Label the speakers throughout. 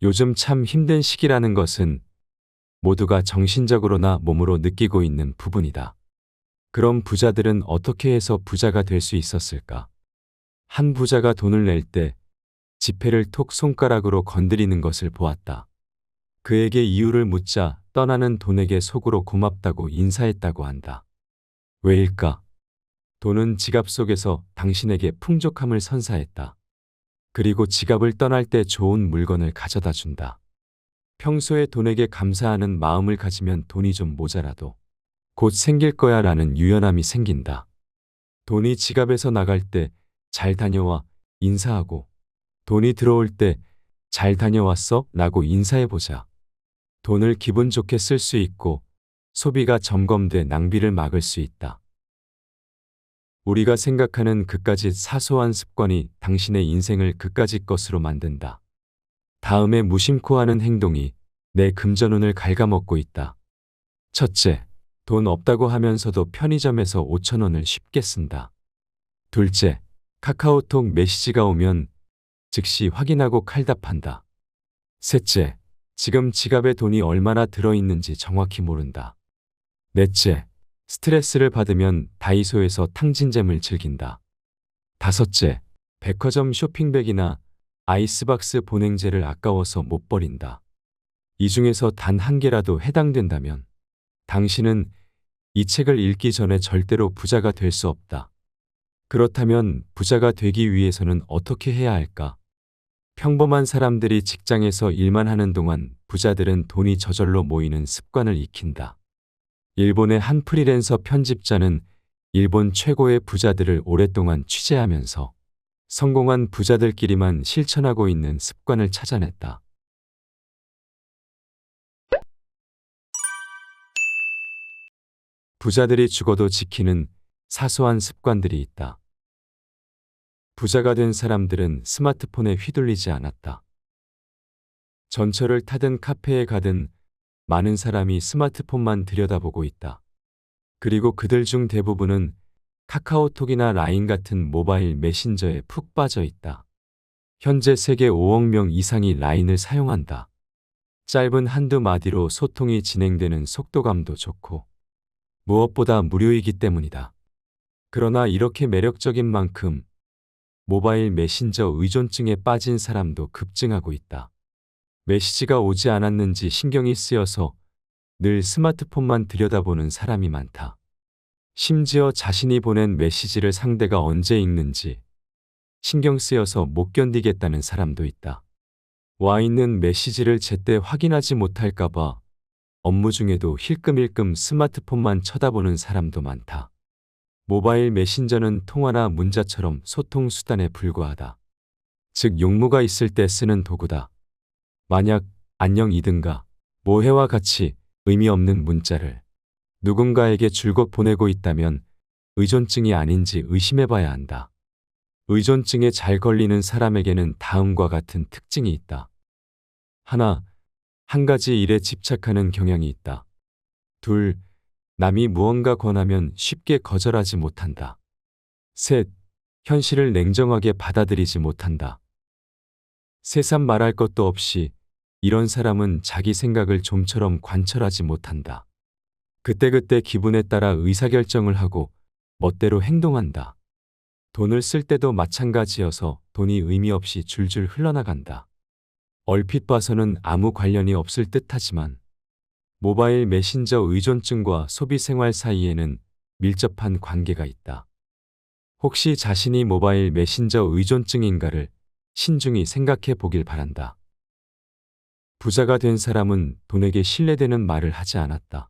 Speaker 1: 요즘 참 힘든 시기라는 것은 모두가 정신적으로나 몸으로 느끼고 있는 부분이다. 그럼 부자들은 어떻게 해서 부자가 될 수 있었을까? 한 부자가 돈을 낼 때 지폐를 톡 손가락으로 건드리는 것을 보았다. 그에게 이유를 묻자 떠나는 돈에게 속으로 고맙다고 인사했다고 한다. 왜일까? 돈은 지갑 속에서 당신에게 풍족함을 선사했다. 그리고 지갑을 떠날 때 좋은 물건을 가져다 준다. 평소에 돈에게 감사하는 마음을 가지면 돈이 좀 모자라도 곧 생길 거야 라는 유연함이 생긴다. 돈이 지갑에서 나갈 때 잘 다녀와 인사하고 돈이 들어올 때 잘 다녀왔어? 라고 인사해보자. 돈을 기분 좋게 쓸 수 있고 소비가 점검돼 낭비를 막을 수 있다. 우리가 생각하는 그까짓 사소한 습관이 당신의 인생을 그까짓 것으로 만든다. 다음에 무심코 하는 행동이 내 금전운을 갉아먹고 있다. 첫째, 돈 없다고 하면서도 편의점에서 5,000원을 쉽게 쓴다. 둘째, 카카오톡 메시지가 오면 즉시 확인하고 칼답한다. 셋째, 지금 지갑에 돈이 얼마나 들어있는지 정확히 모른다. 넷째, 스트레스를 받으면 다이소에서 탕진잼을 즐긴다. 다섯째, 백화점 쇼핑백이나 아이스박스 보냉제를 아까워서 못 버린다. 이 중에서 단 한 개라도 해당된다면 당신은 이 책을 읽기 전에 절대로 부자가 될 수 없다. 그렇다면 부자가 되기 위해서는 어떻게 해야 할까? 평범한 사람들이 직장에서 일만 하는 동안 부자들은 돈이 저절로 모이는 습관을 익힌다. 일본의 한 프리랜서 편집자는 일본 최고의 부자들을 오랫동안 취재하면서 성공한 부자들끼리만 실천하고 있는 습관을 찾아냈다. 부자들이 죽어도 지키는 사소한 습관들이 있다. 부자가 된 사람들은 스마트폰에 휘둘리지 않았다. 전철을 타든 카페에 가든 많은 사람이 스마트폰만 들여다보고 있다. 그리고 그들 중 대부분은 카카오톡이나 라인 같은 모바일 메신저에 푹 빠져 있다. 현재 세계 5억 명 이상이 라인을 사용한다. 짧은 한두 마디로 소통이 진행되는 속도감도 좋고 무엇보다 무료이기 때문이다. 그러나 이렇게 매력적인 만큼 모바일 메신저 의존증에 빠진 사람도 급증하고 있다. 메시지가 오지 않았는지 신경이 쓰여서 늘 스마트폰만 들여다보는 사람이 많다. 심지어 자신이 보낸 메시지를 상대가 언제 읽는지 신경 쓰여서 못 견디겠다는 사람도 있다. 와 있는 메시지를 제때 확인하지 못할까봐 업무 중에도 힐끔힐끔 스마트폰만 쳐다보는 사람도 많다. 모바일 메신저는 통화나 문자처럼 소통 수단에 불과하다. 즉 용무가 있을 때 쓰는 도구다. 만약 안녕이든가 뭐해와 같이 의미 없는 문자를 누군가에게 줄곧 보내고 있다면 의존증이 아닌지 의심해봐야 한다. 의존증에 잘 걸리는 사람에게는 다음과 같은 특징이 있다. 하나, 한 가지 일에 집착하는 경향이 있다. 둘, 남이 무언가 권하면 쉽게 거절하지 못한다. 셋, 현실을 냉정하게 받아들이지 못한다. 새삼 말할 것도 없이 이런 사람은 자기 생각을 좀처럼 관철하지 못한다. 그때그때 기분에 따라 의사결정을 하고 멋대로 행동한다. 돈을 쓸 때도 마찬가지여서 돈이 의미 없이 줄줄 흘러나간다. 얼핏 봐서는 아무 관련이 없을 듯하지만 모바일 메신저 의존증과 소비생활 사이에는 밀접한 관계가 있다. 혹시 자신이 모바일 메신저 의존증인가를 신중히 생각해 보길 바란다. 부자가 된 사람은 돈에게 신뢰되는 말을 하지 않았다.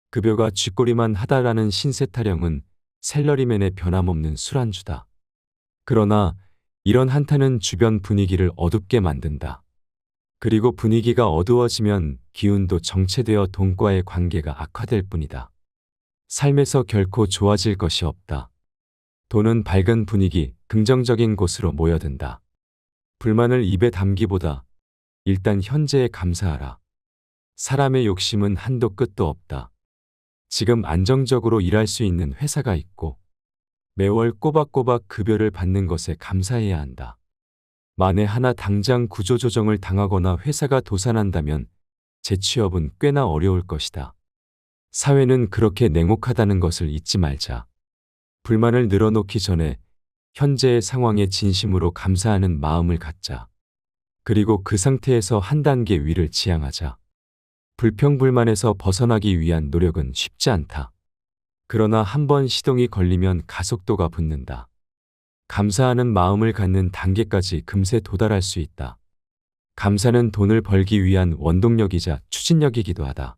Speaker 1: 급여가 쥐꼬리만 하다라는 신세타령은 샐러리맨의 변함없는 술안주다. 그러나 이런 한타는 주변 분위기를 어둡게 만든다. 그리고 분위기가 어두워지면 기운도 정체되어 돈과의 관계가 악화될 뿐이다. 삶에서 결코 좋아질 것이 없다. 돈은 밝은 분위기, 긍정적인 곳으로 모여든다. 불만을 입에 담기보다 일단 현재에 감사하라. 사람의 욕심은 한도 끝도 없다. 지금 안정적으로 일할 수 있는 회사가 있고 매월 꼬박꼬박 급여를 받는 것에 감사해야 한다. 만에 하나 당장 구조조정을 당하거나 회사가 도산한다면 재취업은 꽤나 어려울 것이다. 사회는 그렇게 냉혹하다는 것을 잊지 말자. 불만을 늘어놓기 전에 현재의 상황에 진심으로 감사하는 마음을 갖자. 그리고 그 상태에서 한 단계 위를 지향하자. 불평불만에서 벗어나기 위한 노력은 쉽지 않다. 그러나 한번 시동이 걸리면 가속도가 붙는다. 감사하는 마음을 갖는 단계까지 금세 도달할 수 있다. 감사는 돈을 벌기 위한 원동력이자 추진력이기도 하다.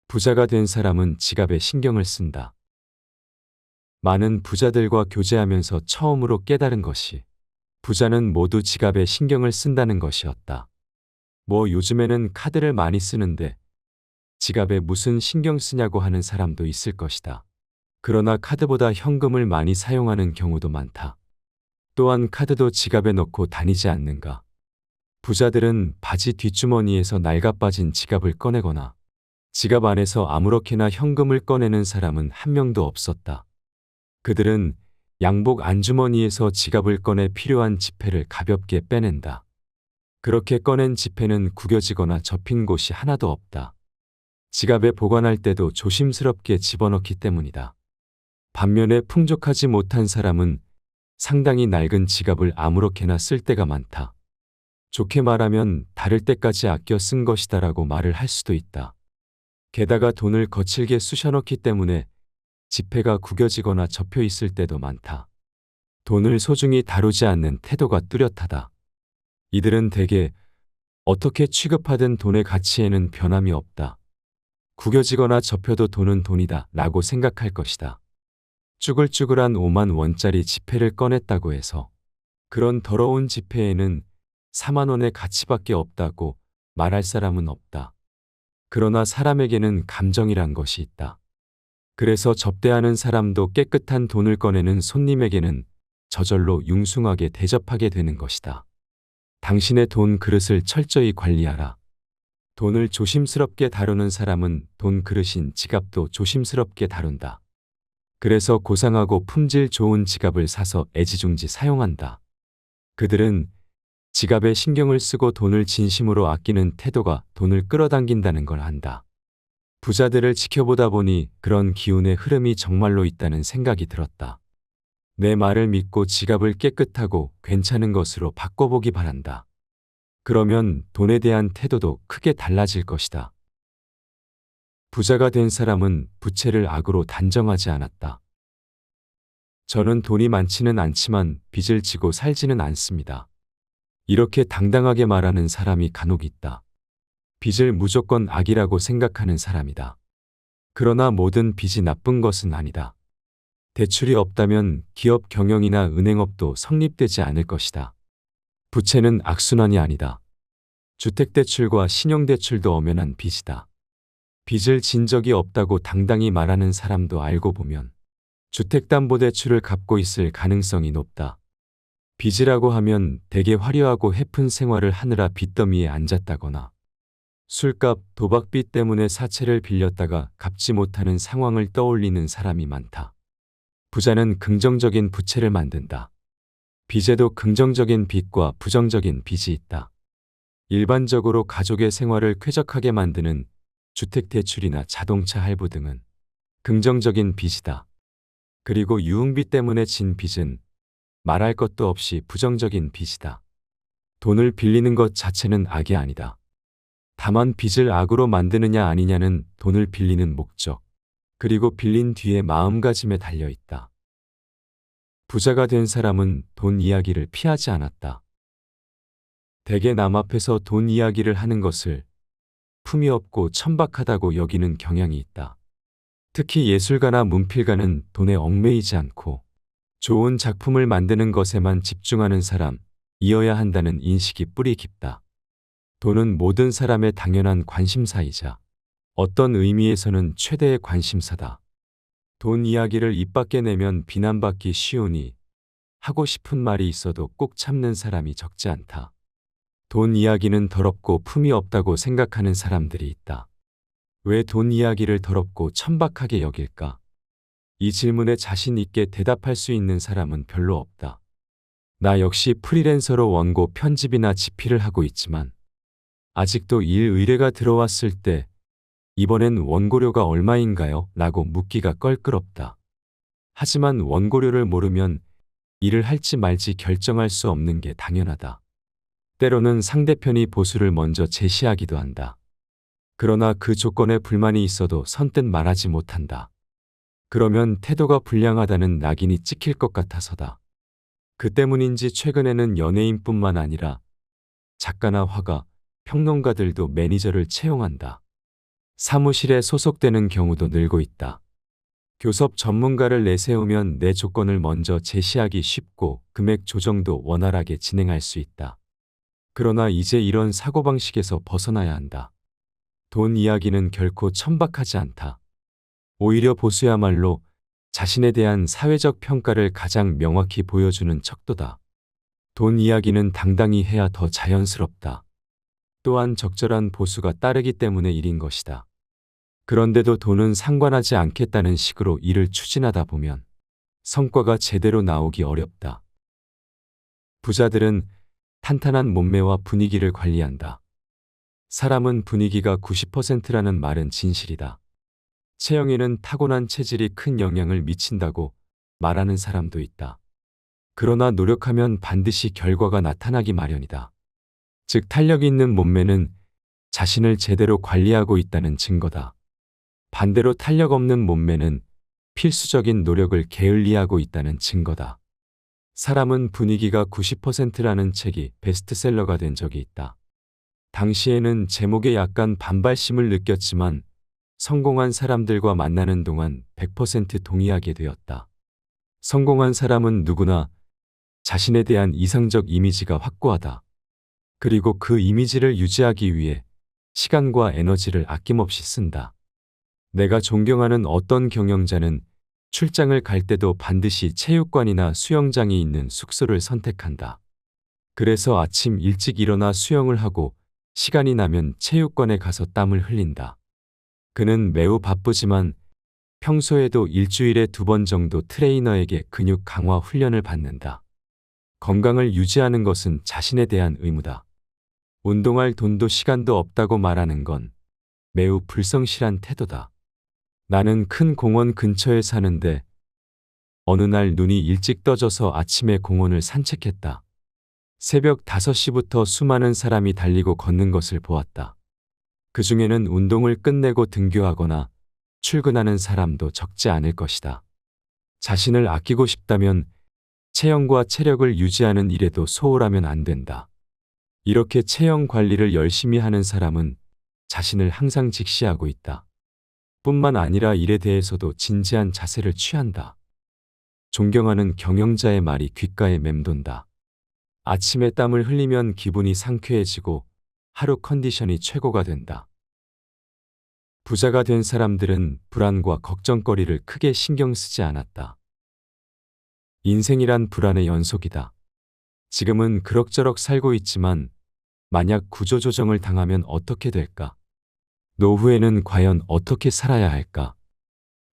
Speaker 1: 부자가 된 사람은 지갑에 신경을 쓴다. 많은 부자들과 교제하면서 처음으로 깨달은 것이 부자는 모두 지갑에 신경을 쓴다는 것이었다. 뭐 요즘에는 카드를 많이 쓰는데 지갑에 무슨 신경 쓰냐고 하는 사람도 있을 것이다. 그러나 카드보다 현금을 많이 사용하는 경우도 많다. 또한 카드도 지갑에 넣고 다니지 않는가. 부자들은 바지 뒷주머니에서 낡아빠진 지갑을 꺼내거나 지갑 안에서 아무렇게나 현금을 꺼내는 사람은 한 명도 없었다. 그들은 양복 안주머니에서 지갑을 꺼내 필요한 지폐를 가볍게 빼낸다. 그렇게 꺼낸 지폐는 구겨지거나 접힌 곳이 하나도 없다. 지갑에 보관할 때도 조심스럽게 집어넣기 때문이다. 반면에 풍족하지 못한 사람은 상당히 낡은 지갑을 아무렇게나 쓸 때가 많다. 좋게 말하면 다를 때까지 아껴 쓴 것이다라고 말을 할 수도 있다. 게다가 돈을 거칠게 쑤셔넣기 때문에 지폐가 구겨지거나 접혀 있을 때도 많다. 돈을 소중히 다루지 않는 태도가 뚜렷하다. 이들은 대개 어떻게 취급하든 돈의 가치에는 변함이 없다. 구겨지거나 접혀도 돈은 돈이다 라고 생각할 것이다. 쭈글쭈글한 5만 원짜리 지폐를 꺼냈다고 해서 그런 더러운 지폐에는 4만 원의 가치밖에 없다고 말할 사람은 없다. 그러나 사람에게는 감정이란 것이 있다. 그래서 접대하는 사람도 깨끗한 돈을 꺼내는 손님에게는 저절로 융숭하게 대접하게 되는 것이다. 당신의 돈 그릇을 철저히 관리하라. 돈을 조심스럽게 다루는 사람은 돈 그릇인 지갑도 조심스럽게 다룬다. 그래서 고상하고 품질 좋은 지갑을 사서 애지중지 사용한다. 그들은 지갑에 신경을 쓰고 돈을 진심으로 아끼는 태도가 돈을 끌어당긴다는 걸 안다. 부자들을 지켜보다 보니 그런 기운의 흐름이 정말로 있다는 생각이 들었다. 내 말을 믿고 지갑을 깨끗하고 괜찮은 것으로 바꿔보기 바란다. 그러면 돈에 대한 태도도 크게 달라질 것이다. 부자가 된 사람은 부채를 악으로 단정하지 않았다. 저는 돈이 많지는 않지만 빚을 지고 살지는 않습니다. 이렇게 당당하게 말하는 사람이 간혹 있다. 빚을 무조건 악이라고 생각하는 사람이다. 그러나 모든 빚이 나쁜 것은 아니다. 대출이 없다면 기업 경영이나 은행업도 성립되지 않을 것이다. 부채는 악순환이 아니다. 주택대출과 신용대출도 엄연한 빚이다. 빚을 진 적이 없다고 당당히 말하는 사람도 알고 보면 주택담보대출을 갚고 있을 가능성이 높다. 빚이라고 하면 대개 화려하고 해픈 생활을 하느라 빚더미에 앉았다거나 술값, 도박빚 때문에 사채를 빌렸다가 갚지 못하는 상황을 떠올리는 사람이 많다. 부자는 긍정적인 부채를 만든다. 빚에도 긍정적인 빚과 부정적인 빚이 있다. 일반적으로 가족의 생활을 쾌적하게 만드는 주택대출이나 자동차 할부 등은 긍정적인 빚이다. 그리고 유흥비 때문에 진 빚은 말할 것도 없이 부정적인 빚이다. 돈을 빌리는 것 자체는 악이 아니다. 다만 빚을 악으로 만드느냐 아니냐는 돈을 빌리는 목적, 그리고 빌린 뒤의 마음가짐에 달려 있다. 부자가 된 사람은 돈 이야기를 피하지 않았다. 대개 남 앞에서 돈 이야기를 하는 것을 품위 없고 천박하다고 여기는 경향이 있다. 특히 예술가나 문필가는 돈에 얽매이지 않고 좋은 작품을 만드는 것에만 집중하는 사람이어야 한다는 인식이 뿌리 깊다. 돈은 모든 사람의 당연한 관심사이자 어떤 의미에서는 최대의 관심사다. 돈 이야기를 입 밖에 내면 비난받기 쉬우니 하고 싶은 말이 있어도 꼭 참는 사람이 적지 않다. 돈 이야기는 더럽고 품이 없다고 생각하는 사람들이 있다. 왜 돈 이야기를 더럽고 천박하게 여길까? 이 질문에 자신 있게 대답할 수 있는 사람은 별로 없다. 나 역시 프리랜서로 원고 편집이나 집필을 하고 있지만 아직도 일 의뢰가 들어왔을 때 이번엔 원고료가 얼마인가요? 라고 묻기가 껄끄럽다. 하지만 원고료를 모르면 일을 할지 말지 결정할 수 없는 게 당연하다. 때로는 상대편이 보수를 먼저 제시하기도 한다. 그러나 그 조건에 불만이 있어도 선뜻 말하지 못한다. 그러면 태도가 불량하다는 낙인이 찍힐 것 같아서다. 그 때문인지 최근에는 연예인뿐만 아니라 작가나 화가, 평론가들도 매니저를 채용한다. 사무실에 소속되는 경우도 늘고 있다. 교섭 전문가를 내세우면 내 조건을 먼저 제시하기 쉽고 금액 조정도 원활하게 진행할 수 있다. 그러나 이제 이런 사고방식에서 벗어나야 한다. 돈 이야기는 결코 천박하지 않다. 오히려 보수야말로 자신에 대한 사회적 평가를 가장 명확히 보여주는 척도다. 돈 이야기는 당당히 해야 더 자연스럽다. 또한 적절한 보수가 따르기 때문에 일인 것이다. 그런데도 돈은 상관하지 않겠다는 식으로 일을 추진하다 보면 성과가 제대로 나오기 어렵다. 부자들은 탄탄한 몸매와 분위기를 관리한다. 사람은 분위기가 90%라는 말은 진실이다. 체형에는 타고난 체질이 큰 영향을 미친다고 말하는 사람도 있다. 그러나 노력하면 반드시 결과가 나타나기 마련이다. 즉 탄력 있는 몸매는 자신을 제대로 관리하고 있다는 증거다. 반대로 탄력 없는 몸매는 필수적인 노력을 게을리하고 있다는 증거다. 사람은 분위기가 90%라는 책이 베스트셀러가 된 적이 있다. 당시에는 제목에 약간 반발심을 느꼈지만 성공한 사람들과 만나는 동안 100% 동의하게 되었다. 성공한 사람은 누구나 자신에 대한 이상적 이미지가 확고하다. 그리고 그 이미지를 유지하기 위해 시간과 에너지를 아낌없이 쓴다. 내가 존경하는 어떤 경영자는 출장을 갈 때도 반드시 체육관이나 수영장이 있는 숙소를 선택한다. 그래서 아침 일찍 일어나 수영을 하고 시간이 나면 체육관에 가서 땀을 흘린다. 그는 매우 바쁘지만 평소에도 일주일에 2번 정도 트레이너에게 근육 강화 훈련을 받는다. 건강을 유지하는 것은 자신에 대한 의무다. 운동할 돈도 시간도 없다고 말하는 건 매우 불성실한 태도다. 나는 큰 공원 근처에 사는데 어느 날 눈이 일찍 떠져서 아침에 공원을 산책했다. 새벽 5시부터 수많은 사람이 달리고 걷는 것을 보았다. 그 중에는 운동을 끝내고 등교하거나 출근하는 사람도 적지 않을 것이다. 자신을 아끼고 싶다면 체형과 체력을 유지하는 일에도 소홀하면 안 된다. 이렇게 체형 관리를 열심히 하는 사람은 자신을 항상 직시하고 있다. 뿐만 아니라 일에 대해서도 진지한 자세를 취한다. 존경하는 경영자의 말이 귓가에 맴돈다. 아침에 땀을 흘리면 기분이 상쾌해지고 하루 컨디션이 최고가 된다. 부자가 된 사람들은 불안과 걱정거리를 크게 신경 쓰지 않았다. 인생이란 불안의 연속이다. 지금은 그럭저럭 살고 있지만 만약 구조조정을 당하면 어떻게 될까? 노후에는 과연 어떻게 살아야 할까?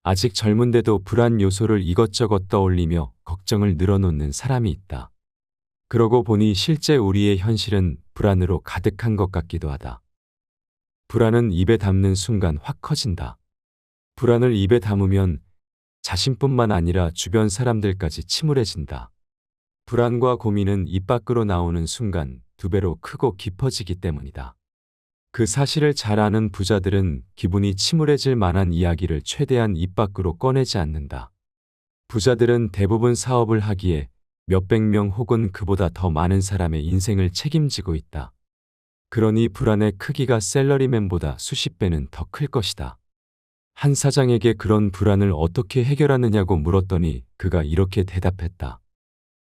Speaker 1: 아직 젊은데도 불안 요소를 이것저것 떠올리며 걱정을 늘어놓는 사람이 있다. 그러고 보니 실제 우리의 현실은 불안으로 가득한 것 같기도 하다. 불안은 입에 담는 순간 확 커진다. 불안을 입에 담으면 자신뿐만 아니라 주변 사람들까지 침울해진다. 불안과 고민은 입 밖으로 나오는 순간 2배로 크고 깊어지기 때문이다. 그 사실을 잘 아는 부자들은 기분이 침울해질 만한 이야기를 최대한 입 밖으로 꺼내지 않는다. 부자들은 대부분 사업을 하기에 몇백 명 혹은 그보다 더 많은 사람의 인생을 책임지고 있다. 그러니 불안의 크기가 셀러리맨보다 수십 배는 더 클 것이다. 한 사장에게 그런 불안을 어떻게 해결하느냐고 물었더니 그가 이렇게 대답했다.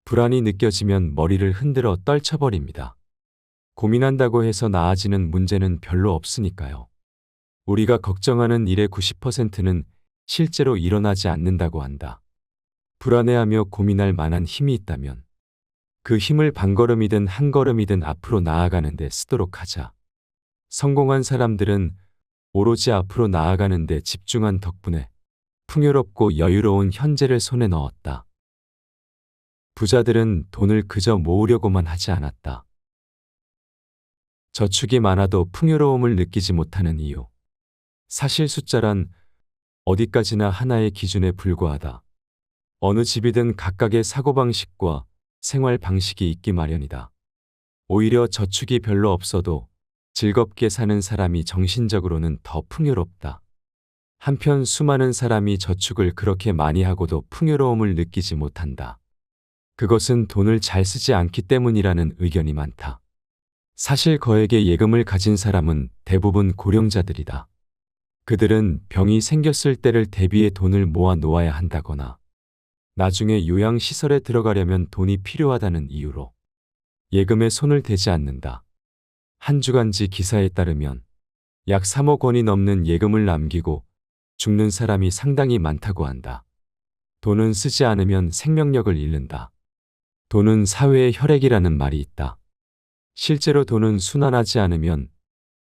Speaker 1: 불안이 느껴지면 머리를 흔들어 떨쳐버립니다. 고민한다고 해서 나아지는 문제는 별로 없으니까요. 우리가 걱정하는 일의 90%는 실제로 일어나지 않는다고 한다. 불안해하며 고민할 만한 힘이 있다면 그 힘을 반걸음이든 한 걸음이든 앞으로 나아가는 데 쓰도록 하자. 성공한 사람들은 오로지 앞으로 나아가는 데 집중한 덕분에 풍요롭고 여유로운 현재를 손에 넣었다. 부자들은 돈을 그저 모으려고만 하지 않았다. 저축이 많아도 풍요로움을 느끼지 못하는 이유. 사실 숫자란 어디까지나 하나의 기준에 불과하다. 어느 집이든 각각의 사고방식과 생활 방식이 있기 마련이다. 오히려 저축이 별로 없어도 즐겁게 사는 사람이 정신적으로는 더 풍요롭다. 한편 수많은 사람이 저축을 그렇게 많이 하고도 풍요로움을 느끼지 못한다. 그것은 돈을 잘 쓰지 않기 때문이라는 의견이 많다. 사실 거액의 예금을 가진 사람은 대부분 고령자들이다. 그들은 병이 생겼을 때를 대비해 돈을 모아 놓아야 한다거나 나중에 요양시설에 들어가려면 돈이 필요하다는 이유로 예금에 손을 대지 않는다. 한 주간지 기사에 따르면 약 3억 원이 넘는 예금을 남기고 죽는 사람이 상당히 많다고 한다. 돈은 쓰지 않으면 생명력을 잃는다. 돈은 사회의 혈액이라는 말이 있다. 실제로 돈은 순환하지 않으면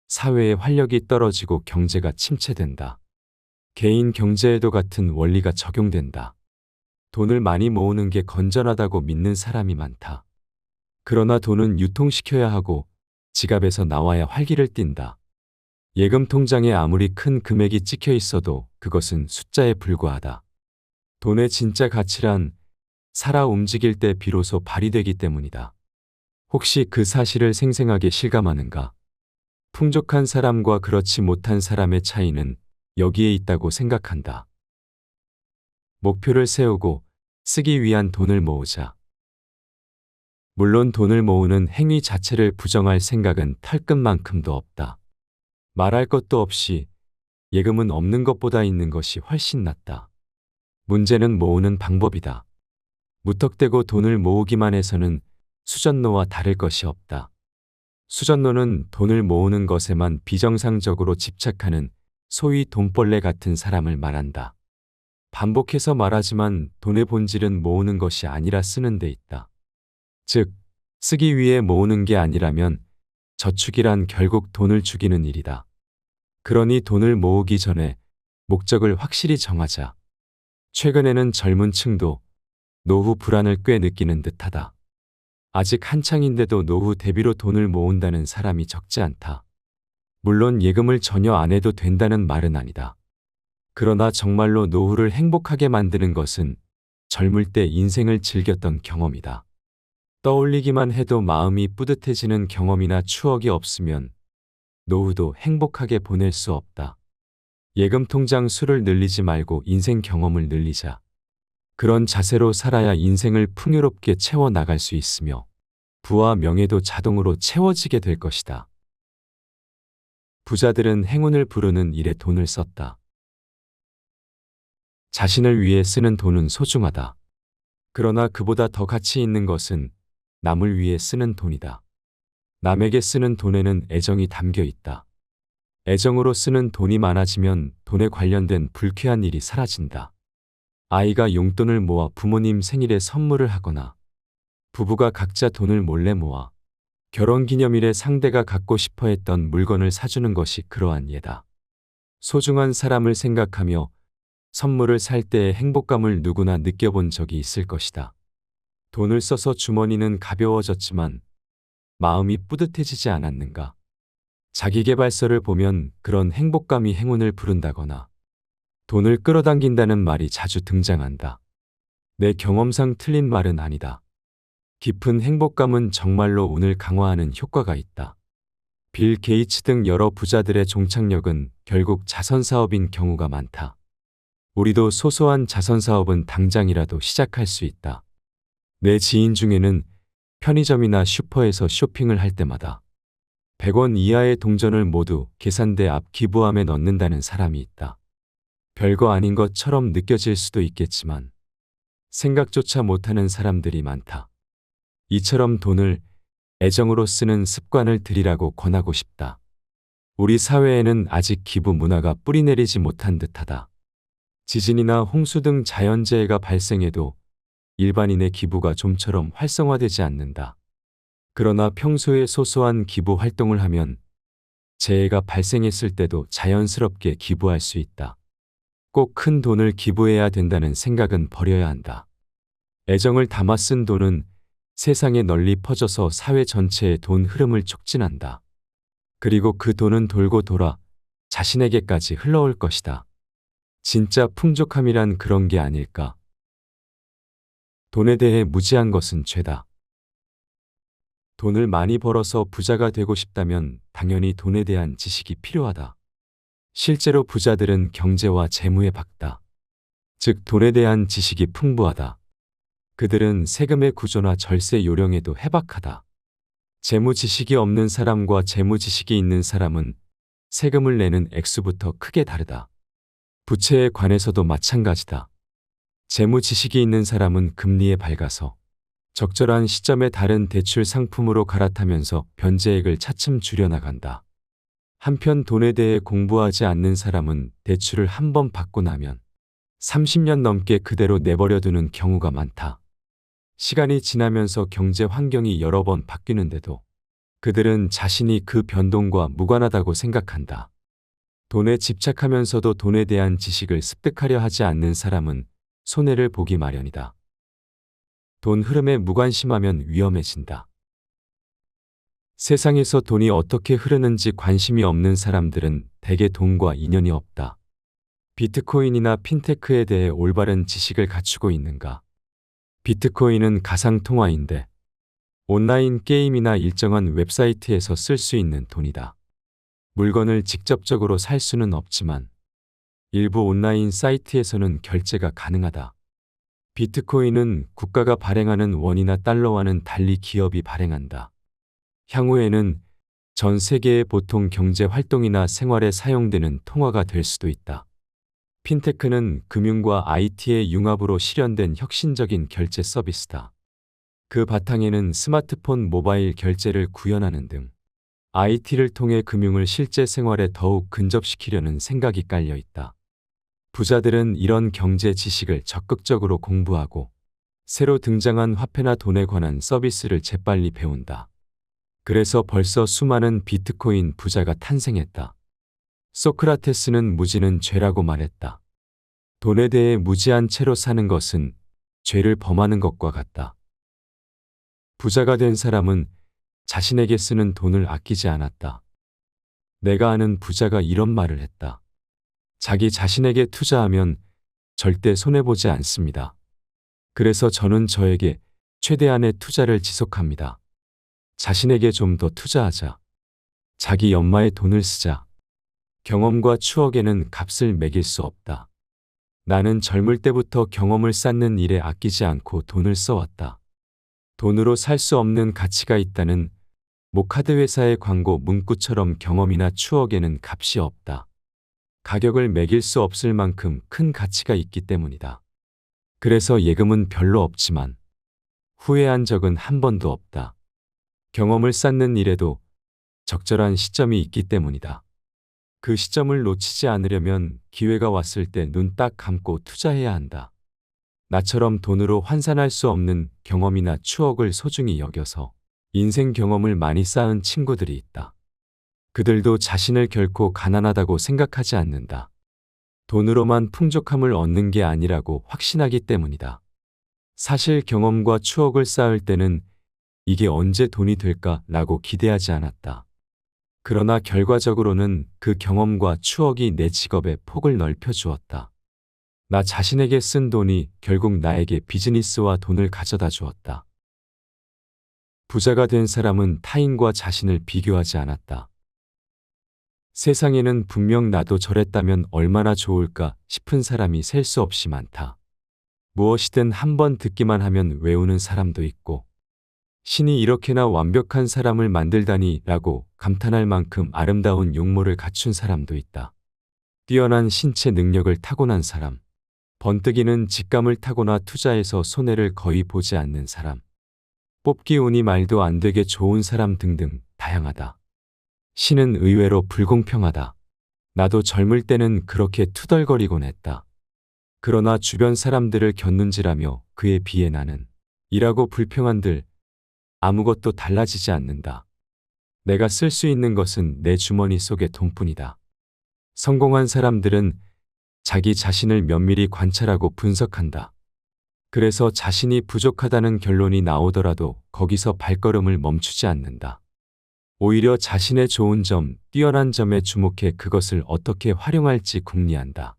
Speaker 1: 사회의 활력이 떨어지고 경제가 침체된다. 개인 경제에도 같은 원리가 적용된다. 돈을 많이 모으는 게 건전하다고 믿는 사람이 많다. 그러나 돈은 유통시켜야 하고 지갑에서 나와야 활기를 띈다. 예금 통장에 아무리 큰 금액이 찍혀 있어도 그것은 숫자에 불과하다. 돈의 진짜 가치란 살아 움직일 때 비로소 발휘되기 때문이다. 혹시 그 사실을 생생하게 실감하는가? 풍족한 사람과 그렇지 못한 사람의 차이는 여기에 있다고 생각한다. 목표를 세우고 쓰기 위한 돈을 모으자. 물론 돈을 모으는 행위 자체를 부정할 생각은 털끝만큼도 없다. 말할 것도 없이 예금은 없는 것보다 있는 것이 훨씬 낫다. 문제는 모으는 방법이다. 무턱대고 돈을 모으기만 해서는 수전노와 다를 것이 없다. 수전노는 돈을 모으는 것에만 비정상적으로 집착하는 소위 돈벌레 같은 사람을 말한다. 반복해서 말하지만 돈의 본질은 모으는 것이 아니라 쓰는 데 있다. 즉, 쓰기 위해 모으는 게 아니라면 저축이란 결국 돈을 죽이는 일이다. 그러니 돈을 모으기 전에 목적을 확실히 정하자. 최근에는 젊은 층도 노후 불안을 꽤 느끼는 듯하다. 아직 한창인데도 노후 대비로 돈을 모은다는 사람이 적지 않다. 물론 예금을 전혀 안 해도 된다는 말은 아니다. 그러나 정말로 노후를 행복하게 만드는 것은 젊을 때 인생을 즐겼던 경험이다. 떠올리기만 해도 마음이 뿌듯해지는 경험이나 추억이 없으면 노후도 행복하게 보낼 수 없다. 예금 통장 수를 늘리지 말고 인생 경험을 늘리자. 그런 자세로 살아야 인생을 풍요롭게 채워 나갈 수 있으며 부와 명예도 자동으로 채워지게 될 것이다. 부자들은 행운을 부르는 일에 돈을 썼다. 자신을 위해 쓰는 돈은 소중하다. 그러나 그보다 더 가치 있는 것은 남을 위해 쓰는 돈이다. 남에게 쓰는 돈에는 애정이 담겨 있다. 애정으로 쓰는 돈이 많아지면 돈에 관련된 불쾌한 일이 사라진다. 아이가 용돈을 모아 부모님 생일에 선물을 하거나 부부가 각자 돈을 몰래 모아 결혼기념일에 상대가 갖고 싶어 했던 물건을 사주는 것이 그러한 예다. 소중한 사람을 생각하며 선물을 살 때의 행복감을 누구나 느껴본 적이 있을 것이다. 돈을 써서 주머니는 가벼워졌지만 마음이 뿌듯해지지 않았는가? 자기계발서를 보면 그런 행복감이 행운을 부른다거나 돈을 끌어당긴다는 말이 자주 등장한다. 내 경험상 틀린 말은 아니다. 깊은 행복감은 정말로 운을 강화하는 효과가 있다. 빌 게이츠 등 여러 부자들의 종착역은 결국 자선사업인 경우가 많다. 우리도 소소한 자선사업은 당장이라도 시작할 수 있다. 내 지인 중에는 편의점이나 슈퍼에서 쇼핑을 할 때마다 100원 이하의 동전을 모두 계산대 앞 기부함에 넣는다는 사람이 있다. 별거 아닌 것처럼 느껴질 수도 있겠지만 생각조차 못하는 사람들이 많다. 이처럼 돈을 애정으로 쓰는 습관을 들이라고 권하고 싶다. 우리 사회에는 아직 기부 문화가 뿌리내리지 못한 듯하다. 지진이나 홍수 등 자연재해가 발생해도 일반인의 기부가 좀처럼 활성화되지 않는다. 그러나 평소에 소소한 기부 활동을 하면 재해가 발생했을 때도 자연스럽게 기부할 수 있다. 꼭 큰 돈을 기부해야 된다는 생각은 버려야 한다. 애정을 담아 쓴 돈은 세상에 널리 퍼져서 사회 전체의 돈 흐름을 촉진한다. 그리고 그 돈은 돌고 돌아 자신에게까지 흘러올 것이다. 진짜 풍족함이란 그런 게 아닐까. 돈에 대해 무지한 것은 죄다. 돈을 많이 벌어서 부자가 되고 싶다면 당연히 돈에 대한 지식이 필요하다. 실제로 부자들은 경제와 재무에 박다. 즉 돈에 대한 지식이 풍부하다. 그들은 세금의 구조나 절세 요령에도 해박하다. 재무 지식이 없는 사람과 재무 지식이 있는 사람은 세금을 내는 액수부터 크게 다르다. 부채에 관해서도 마찬가지다. 재무 지식이 있는 사람은 금리에 밝아서 적절한 시점에 다른 대출 상품으로 갈아타면서 변제액을 차츰 줄여나간다. 한편 돈에 대해 공부하지 않는 사람은 대출을 한 번 받고 나면 30년 넘게 그대로 내버려두는 경우가 많다. 시간이 지나면서 경제 환경이 여러 번 바뀌는데도 그들은 자신이 그 변동과 무관하다고 생각한다. 돈에 집착하면서도 돈에 대한 지식을 습득하려 하지 않는 사람은 손해를 보기 마련이다. 돈 흐름에 무관심하면 위험해진다. 세상에서 돈이 어떻게 흐르는지 관심이 없는 사람들은 대개 돈과 인연이 없다. 비트코인이나 핀테크에 대해 올바른 지식을 갖추고 있는가? 비트코인은 가상통화인데 온라인 게임이나 일정한 웹사이트에서 쓸 수 있는 돈이다. 물건을 직접적으로 살 수는 없지만 일부 온라인 사이트에서는 결제가 가능하다. 비트코인은 국가가 발행하는 원이나 달러와는 달리 기업이 발행한다. 향후에는 전 세계의 보통 경제 활동이나 생활에 사용되는 통화가 될 수도 있다. 핀테크는 금융과 IT의 융합으로 실현된 혁신적인 결제 서비스다. 그 바탕에는 스마트폰 모바일 결제를 구현하는 등 IT를 통해 금융을 실제 생활에 더욱 근접시키려는 생각이 깔려 있다. 부자들은 이런 경제 지식을 적극적으로 공부하고 새로 등장한 화폐나 돈에 관한 서비스를 재빨리 배운다. 그래서 벌써 수많은 비트코인 부자가 탄생했다. 소크라테스는 무지는 죄라고 말했다. 돈에 대해 무지한 채로 사는 것은 죄를 범하는 것과 같다. 부자가 된 사람은 자신에게 쓰는 돈을 아끼지 않았다. 내가 아는 부자가 이런 말을 했다. 자기 자신에게 투자하면 절대 손해보지 않습니다. 그래서 저는 저에게 최대한의 투자를 지속합니다. 자신에게 좀 더 투자하자. 자기 연마에 돈을 쓰자. 경험과 추억에는 값을 매길 수 없다. 나는 젊을 때부터 경험을 쌓는 일에 아끼지 않고 돈을 써왔다. 돈으로 살 수 없는 가치가 있다는 모카드 회사의 광고 문구처럼 경험이나 추억에는 값이 없다. 가격을 매길 수 없을 만큼 큰 가치가 있기 때문이다. 그래서 예금은 별로 없지만 후회한 적은 한 번도 없다. 경험을 쌓는 일에도 적절한 시점이 있기 때문이다. 그 시점을 놓치지 않으려면 기회가 왔을 때 눈 딱 감고 투자해야 한다. 나처럼 돈으로 환산할 수 없는 경험이나 추억을 소중히 여겨서 인생 경험을 많이 쌓은 친구들이 있다. 그들도 자신을 결코 가난하다고 생각하지 않는다. 돈으로만 풍족함을 얻는 게 아니라고 확신하기 때문이다. 사실 경험과 추억을 쌓을 때는 이게 언제 돈이 될까라고 기대하지 않았다. 그러나 결과적으로는 그 경험과 추억이 내 직업의 폭을 넓혀주었다. 나 자신에게 쓴 돈이 결국 나에게 비즈니스와 돈을 가져다 주었다. 부자가 된 사람은 타인과 자신을 비교하지 않았다. 세상에는 분명 나도 저랬다면 얼마나 좋을까 싶은 사람이 셀 수 없이 많다. 무엇이든 한번 듣기만 하면 외우는 사람도 있고 신이 이렇게나 완벽한 사람을 만들다니 라고 감탄할 만큼 아름다운 용모를 갖춘 사람도 있다. 뛰어난 신체 능력을 타고난 사람, 번뜩이는 직감을 타고나 투자해서 손해를 거의 보지 않는 사람, 뽑기 운이 말도 안 되게 좋은 사람 등등 다양하다. 신은 의외로 불공평하다. 나도 젊을 때는 그렇게 투덜거리곤 했다. 그러나 주변 사람들을 곁눈질하며 그에 비해 나는 이라고 불평한들 아무것도 달라지지 않는다. 내가 쓸 수 있는 것은 내 주머니 속의 돈뿐이다. 성공한 사람들은 자기 자신을 면밀히 관찰하고 분석한다. 그래서 자신이 부족하다는 결론이 나오더라도 거기서 발걸음을 멈추지 않는다. 오히려 자신의 좋은 점, 뛰어난 점에 주목해 그것을 어떻게 활용할지 궁리한다.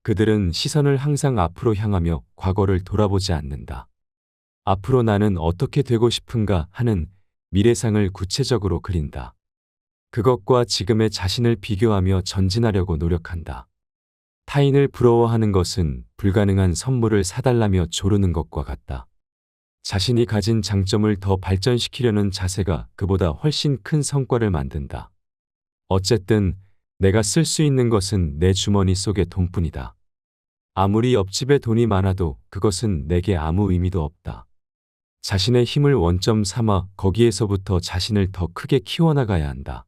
Speaker 1: 그들은 시선을 항상 앞으로 향하며 과거를 돌아보지 않는다. 앞으로 나는 어떻게 되고 싶은가 하는 미래상을 구체적으로 그린다. 그것과 지금의 자신을 비교하며 전진하려고 노력한다. 타인을 부러워하는 것은 불가능한 선물을 사달라며 조르는 것과 같다. 자신이 가진 장점을 더 발전시키려는 자세가 그보다 훨씬 큰 성과를 만든다. 어쨌든 내가 쓸 수 있는 것은 내 주머니 속의 돈뿐이다. 아무리 옆집에 돈이 많아도 그것은 내게 아무 의미도 없다. 자신의 힘을 원점 삼아 거기에서부터 자신을 더 크게 키워나가야 한다.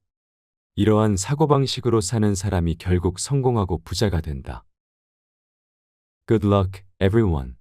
Speaker 1: 이러한 사고방식으로 사는 사람이 결국 성공하고 부자가 된다. Good luck, everyone.